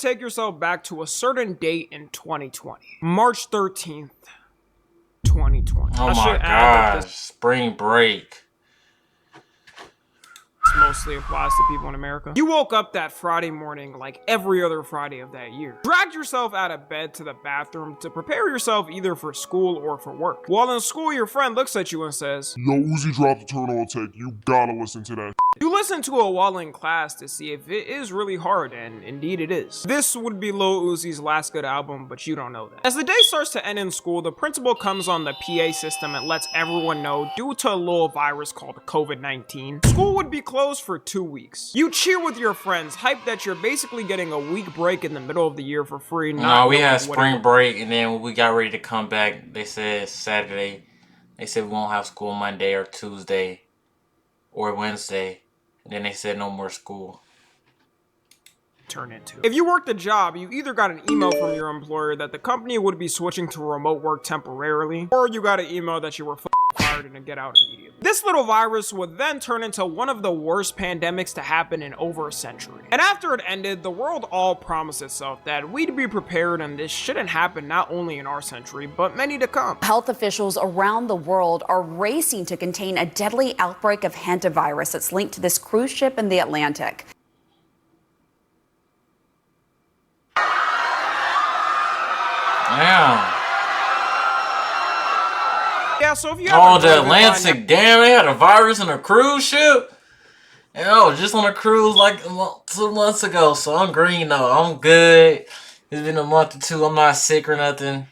take yourself back to a certain date in 2020. March 13th, 2020. Oh my gosh, spring break. Mostly applies to people in America. You woke up that Friday morning like every other Friday of that year. Dragged yourself out of bed to the bathroom to prepare yourself either for school or for work. While in school, your friend looks at you and says, "Yo, Uzi dropped the turn on take. You gotta listen to that." You listen to it while in class to see if it is really hard, and indeed it is. This would be Lil Uzi's last good album, but you don't know that. As the day starts to end in school, the principal comes on the PA system and lets everyone know due to a little virus called COVID-19, school would be closed for 2 weeks. You cheer with your friends, hyped that you're basically getting a week break in the middle of the year for free. No, we had spring break, and then when we got ready to come back, they said Saturday. They said we won't have school Monday or Tuesday or Wednesday. And then they said no more school. Turn into. If you worked a job, you either got an email from your employer that the company would be switching to remote work temporarily, or you got an email that you were fired and to get out immediately. This little virus would then turn into one of the worst pandemics to happen in over a century. And after it ended, the world all promised itself that we'd be prepared and this shouldn't happen not only in our century, but many to come. Health officials around the world are racing to contain a deadly outbreak of hantavirus that's linked to this cruise ship in the Atlantic. Damn. Yeah, so if you the Atlantic, damn, they had a virus on a cruise ship? And I was just on a cruise like 2 months ago, so I'm green though. I'm good. It's been a month or two. I'm not sick or nothing.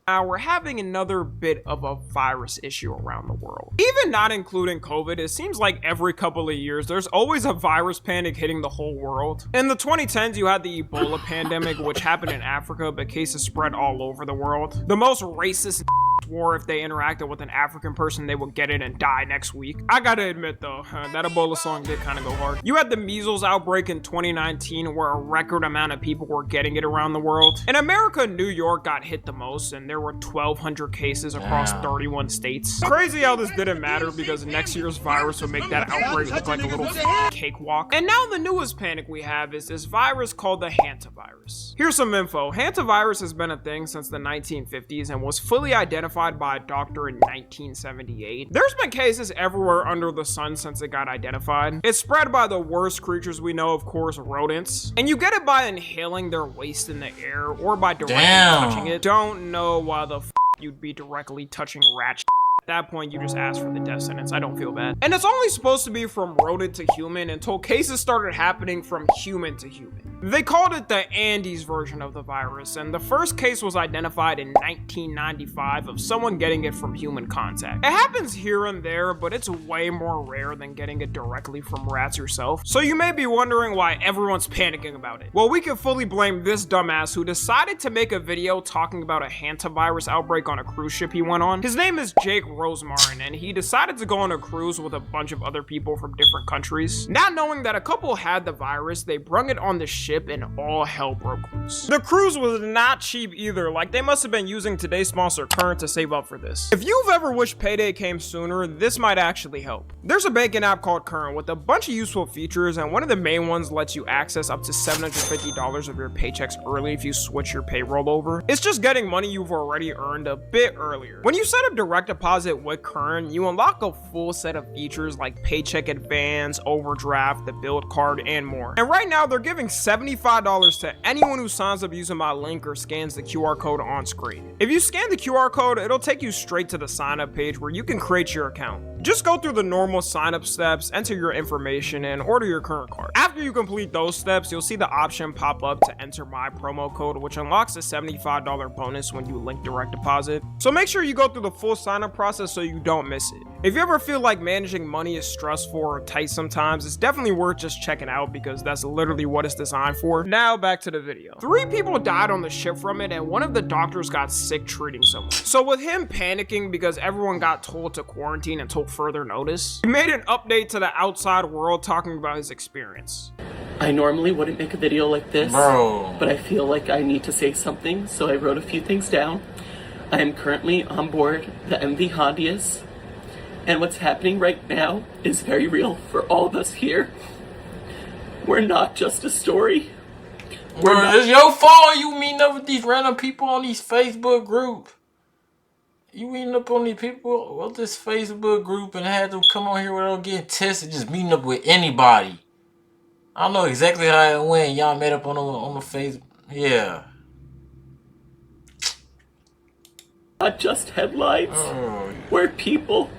Now we're having another bit of a virus issue around the world. Even not including COVID, it seems like every couple of years there's always a virus panic hitting the whole world. In the 2010s, you had the Ebola pandemic, which happened in Africa, but cases spread all over the world. The most racist swore if they interacted with an African person, they would get it and die next week. I gotta admit though, that Ebola song did kind of go hard. You had the measles outbreak in 2019 where a record amount of people were getting it around the world. In America, New York got hit the most and there were 1,200 cases across 31 states. Crazy how this didn't matter because next year's virus would make that outbreak look like a little cakewalk. And now the newest panic we have is this virus called the hantavirus. Here's some info. Hantavirus has been a thing since the 1950s and was fully identified by a doctor in 1978. There's been cases everywhere under the sun since it got identified. It's spread by the worst creatures we know, of course, rodents. And you get it by inhaling their waste in the air or by directly touching it. Don't know why the you'd be directly touching rat shit. At that point, you just ask for the death sentence. I don't feel bad. And it's only supposed to be from rodent to human until cases started happening from human to human. They called it the Andes version of the virus, and the first case was identified in 1995 of someone getting it from human contact. It happens here and there, but it's way more rare than getting it directly from rats yourself. So you may be wondering why everyone's panicking about it. Well, we can fully blame this dumbass who decided to make a video talking about a hantavirus outbreak on a cruise ship he went on. His name is Jake Rosemarin, and he decided to go on a cruise with a bunch of other people from different countries. Not knowing that a couple had the virus, they brung it on the ship and all hell broke loose. The cruise was not cheap either, like they must have been using today's sponsor Current to save up for this. If you've ever wished payday came sooner, this might actually help. There's a banking app called Current with a bunch of useful features, and one of the main ones lets you access up to $750 of your paychecks early if you switch your payroll over. It's just getting money you've already earned a bit earlier. When you set up direct deposit with Current, you unlock a full set of features like paycheck advance, overdraft, the build card, and more. And right now they're giving $75 to anyone who signs up using my link or scans the QR code on screen. If you scan the QR code, it'll take you straight to the sign up page where you can create your account. Just go through the normal sign up steps, enter your information, and order your Current card. After you complete those steps, you'll see the option pop up to enter my promo code, which unlocks a $75 bonus when you link direct deposit. So make sure you go through the full sign up process so you don't miss it. If you ever feel like managing money is stressful or tight sometimes, it's definitely worth just checking out because that's literally what it's designed for. Now back to the video. 3 people died on the ship from it, and one of the doctors got sick treating someone. So with him panicking because everyone got told to quarantine until further notice, he made an update to the outside world talking about his experience. I normally wouldn't make a video like this, but I feel like I need to say something, so I wrote a few things down. I am currently on board the MV Hondius, and what's happening right now is very real for all of us here. We're not just a story. Bro, it's your fault you meeting up with these random people on these Facebook group. You meeting up on these people with this Facebook group and had them come on here without getting tested, just meeting up with anybody. I don't know exactly how it went. Y'all met up on the Facebook. Yeah. Not just headlines, where people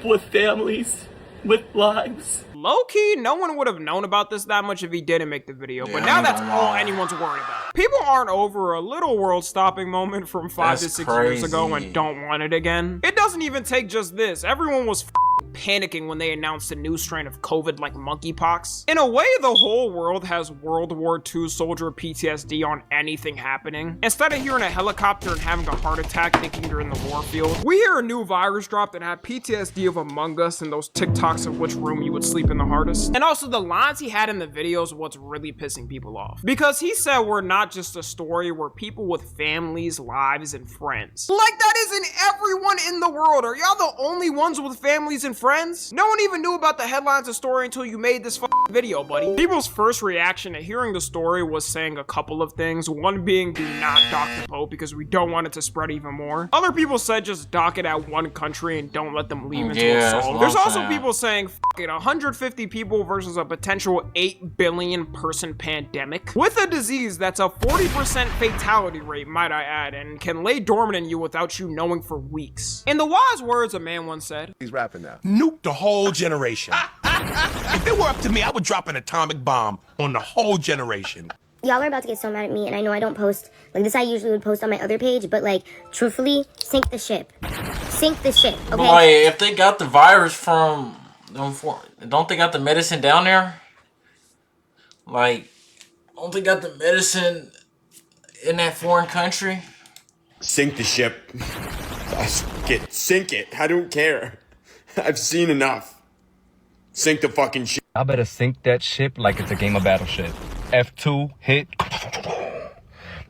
with families, with lives. Low-key, no one would have known about this that much if he didn't make the video, but now that's all anyone's worried about. People aren't over a little world-stopping moment from 5 to 6 years ago and don't want it again. It doesn't even take just this. Everyone was panicking when they announced a new strain of COVID like monkeypox. In a way, the whole world has World War II soldier PTSD on anything happening. Instead of hearing a helicopter and having a heart attack thinking you're in the war field, we hear a new virus drop that had PTSD of Among Us and those TikToks of which room you would sleep in the hardest. And also the lines he had in the videos what's really pissing people off. Because he said we're not just a story, we're people with families, lives, and friends. Like that isn't everyone in the world. Are y'all the only ones with families and friends? No one even knew about the headlines of story until you made this video, buddy. People's first reaction to hearing the story was saying a couple of things. One being do not dock the Pope because we don't want it to spread even more. Other people said just dock it at one country and don't let them leave until it's solved. There's also people saying f it, 150 people versus a potential 8 billion person pandemic with a disease that's a 40% fatality rate, might I add, and can lay dormant in you without you knowing for weeks. In the wise words a man once said, he's rapping now. Nuke the whole generation. If it were up to me, I would drop an atomic bomb on the whole generation. Y'all are about to get so mad at me, and I know I don't post like this. I usually would post on my other page, but like, truthfully, sink the ship. Sink the ship, okay? Boy, if they got the virus from them, don't they got the medicine down there? Like, don't they got the medicine in that foreign country? Sink the ship. Sink it. I don't care. I've seen enough. Sink the fucking ship. I better sink that ship like it's a game of Battleship. F2, hit.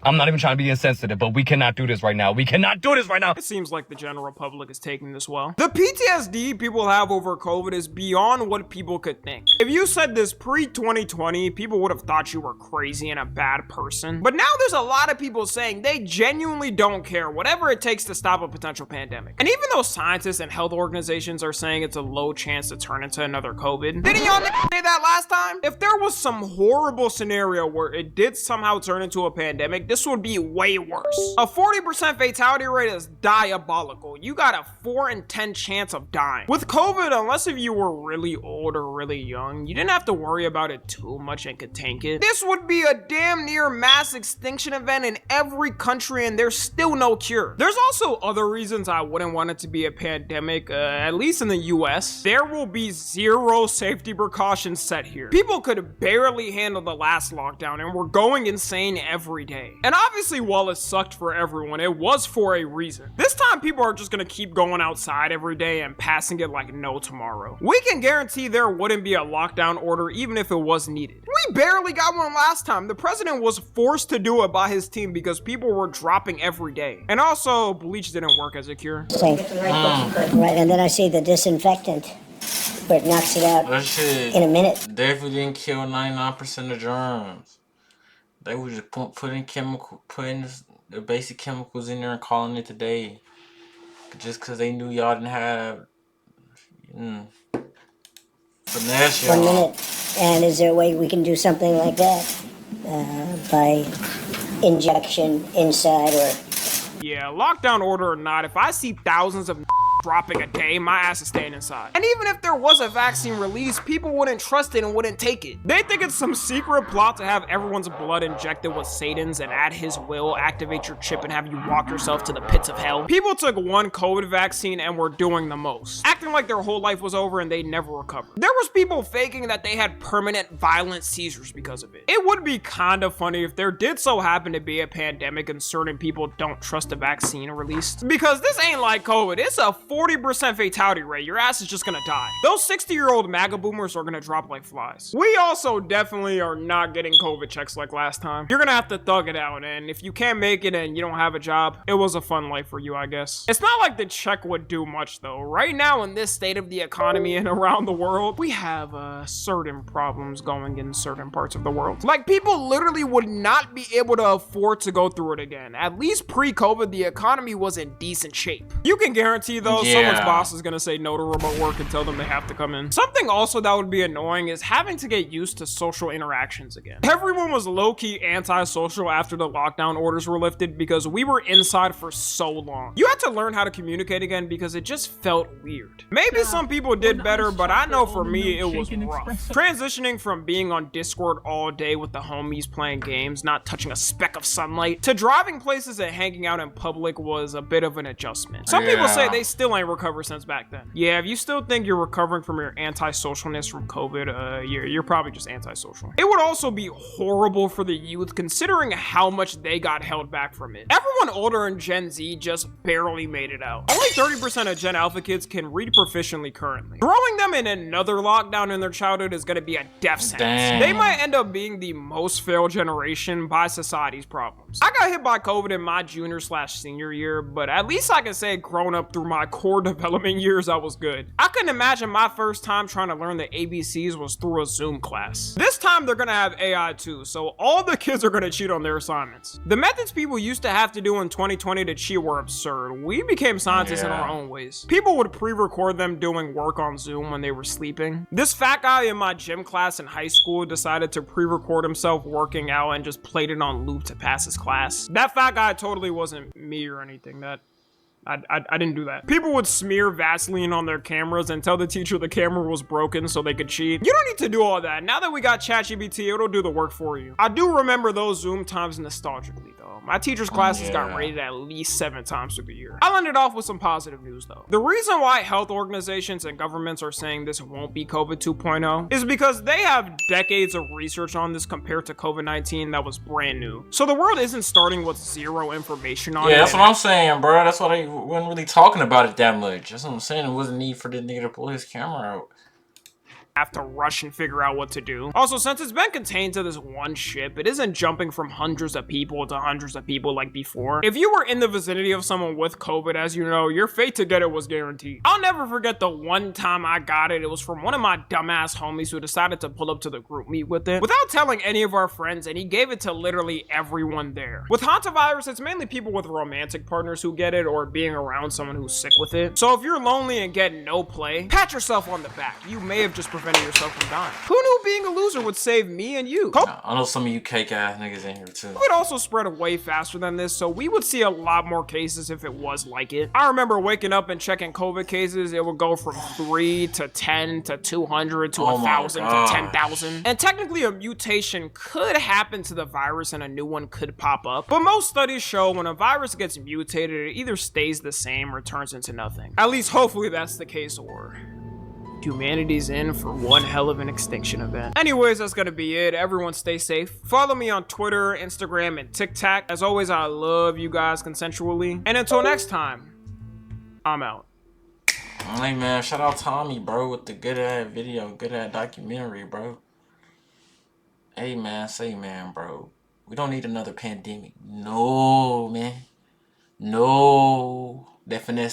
I'm not even trying to be insensitive, but we cannot do this right now. We cannot do this right now. It seems like the general public is taking this well. The PTSD people have over COVID is beyond what people could think. If you said this pre-2020, people would have thought you were crazy and a bad person. But now there's a lot of people saying they genuinely don't care, whatever it takes to stop a potential pandemic. And even though scientists and health organizations are saying it's a low chance to turn into another COVID, didn't y'all say that last time? If there was some horrible scenario where it did somehow turn into a pandemic, this would be way worse. A 40% fatality rate is diabolical. You got a 4 in 10 chance of dying. With COVID, unless if you were really old or really young, you didn't have to worry about it too much and could tank it. This would be a damn near mass extinction event in every country and there's still no cure. There's also other reasons I wouldn't want it to be a pandemic, at least in the US. There will be zero safety precautions set here. People could barely handle the last lockdown and we're going insane every day. And obviously, while it sucked for everyone, it was for a reason. This time, people are just gonna keep going outside every day and passing it like no tomorrow. We can guarantee there wouldn't be a lockdown order even if it was needed. We barely got one last time. The president was forced to do it by his team because people were dropping every day. And also, bleach didn't work as a cure. Right, and then I see the disinfectant, where it knocks it out in a minute. Definitely didn't kill 99% of germs. They were just putting the basic chemicals in there and calling it a day. Just because they knew y'all didn't have finesse y'all. 1 minute. And is there a way we can do something like that? By injection inside or... Yeah, lockdown order or not, if I see thousands of dropping a day, my ass is staying inside. And even if there was a vaccine released, people wouldn't trust it and wouldn't take it. They think it's some secret plot to have everyone's blood injected with Satan's and at his will activate your chip and have you walk yourself to the pits of hell. People took one COVID vaccine and were doing the most, acting like their whole life was over and they never recovered. There was people faking that they had permanent violent seizures because of it. It would be kind of funny if there did so happen to be a pandemic and certain people don't trust the vaccine released. Because this ain't like COVID, it's a 40% fatality rate. Your ass is just gonna die. Those 60-year-old MAGA boomers are gonna drop like flies. We also definitely are not getting COVID checks like last time. You're gonna have to thug it out, and if you can't make it and you don't have a job, it was a fun life for you, I guess. It's not like the check would do much though. Right now in this state of the economy and around the world, we have certain problems going in certain parts of the world. Like, people literally would not be able to afford to go through it again. At least pre-COVID, the economy was in decent shape. You can guarantee though, someone's boss is gonna say no to remote work and tell them they have to come in. Something also that would be annoying is having to get used to social interactions again. Everyone was low-key anti-social after the lockdown orders were lifted because we were inside for so long. You had to learn how to communicate again because it just felt weird. Maybe some people did better, but I know for me it was rough. Transitioning from being on Discord all day with the homies playing games, not touching a speck of sunlight, to driving places and hanging out in public was a bit of an adjustment. Some people say they still ain't recovered since back then. Yeah, if you still think you're recovering from your anti-socialness from COVID, you're probably just antisocial. It would also be horrible for the youth considering how much they got held back from it. Everyone older in Gen Z just barely made it out. Only 30% of Gen Alpha kids can read proficiently currently. Throwing them in another lockdown in their childhood is gonna be a death sentence. They might end up being the most failed generation by society's problems. I got hit by COVID in my junior/senior year, but at least I can say growing up through my core development years, I was good. I couldn't imagine my first time trying to learn the ABCs was through a Zoom class. This time they're gonna have AI too, so all the kids are gonna cheat on their assignments. The methods people used to have to do in 2020 to cheat were absurd. We became scientists in our own ways. People would pre-record them doing work on Zoom when they were sleeping. This fat guy in my gym class in high school decided to pre-record himself working out and just played it on loop to pass his class. That fat guy totally wasn't me or anything. I didn't do that. People would smear Vaseline on their cameras and tell the teacher the camera was broken so they could cheat. You don't need to do all that. Now that we got ChatGPT, it'll do the work for you. I do remember those Zoom times nostalgically though. My teacher's classes got rated at least 7 times through the year. I'll end it off with some positive news though. The reason why health organizations and governments are saying this won't be COVID 2.0 is because they have decades of research on this compared to COVID-19 that was brand new. So the world isn't starting with zero information on it. Yeah, that's what I'm saying, bro. That's why they wasn't really talking about it that much. That's what I'm saying. It wasn't need for the nigga to pull his camera out. Have to rush and figure out what to do. Also, since it's been contained to this one ship, it isn't jumping from hundreds of people to hundreds of people like before. If you were in the vicinity of someone with COVID, as you know, your fate to get it was guaranteed. I'll never forget the one time I got it. It was from one of my dumbass homies who decided to pull up to the group meet with it without telling any of our friends, and he gave it to literally everyone there. With hantavirus, it's mainly people with romantic partners who get it or being around someone who's sick with it. So if you're lonely and get no play, pat yourself on the back. You may have just prevented yourself from dying. Who knew being a loser would save me and you? I know some of you cake ass niggas in here too. It would also spread way faster than this, so we would see a lot more cases if it was like it. I remember waking up and checking COVID cases. It would go from 3 to 10 to 200 to 1,000 to 10,000. And technically a mutation could happen to the virus and a new one could pop up. But most studies show when a virus gets mutated, it either stays the same or turns into nothing. At least hopefully that's the case, or humanity's in for one hell of an extinction event. Anyways, that's gonna be it. Everyone stay safe. Follow me on Twitter, Instagram, and TikTok. As always, I love you guys consensually. And until next time, I'm out. Hey man, shout out Tommy, bro, with the good ass video, good ass documentary, bro. Hey man, say man, bro. We don't need another pandemic. No, man. No. That finesse